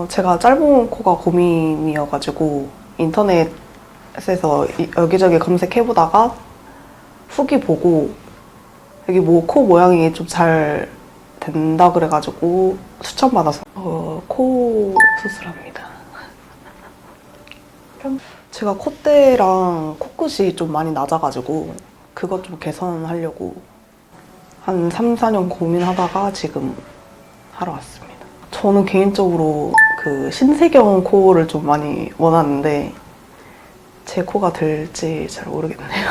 제가 짧은 코가 고민이어가지고 인터넷에서 여기저기 검색해보다가 후기 보고 여기 뭐 코 모양이 좀 잘 된다 그래가지고 추천받아서 코 수술합니다. 제가 콧대랑 코끝이 좀 많이 낮아가지고 그것 좀 개선하려고 한 3, 4년 고민하다가 지금 하러 왔습니다. 저는 개인적으로 그 신세경 코를 좀 많이 원하는데 제 코가 될지 잘 모르겠네요.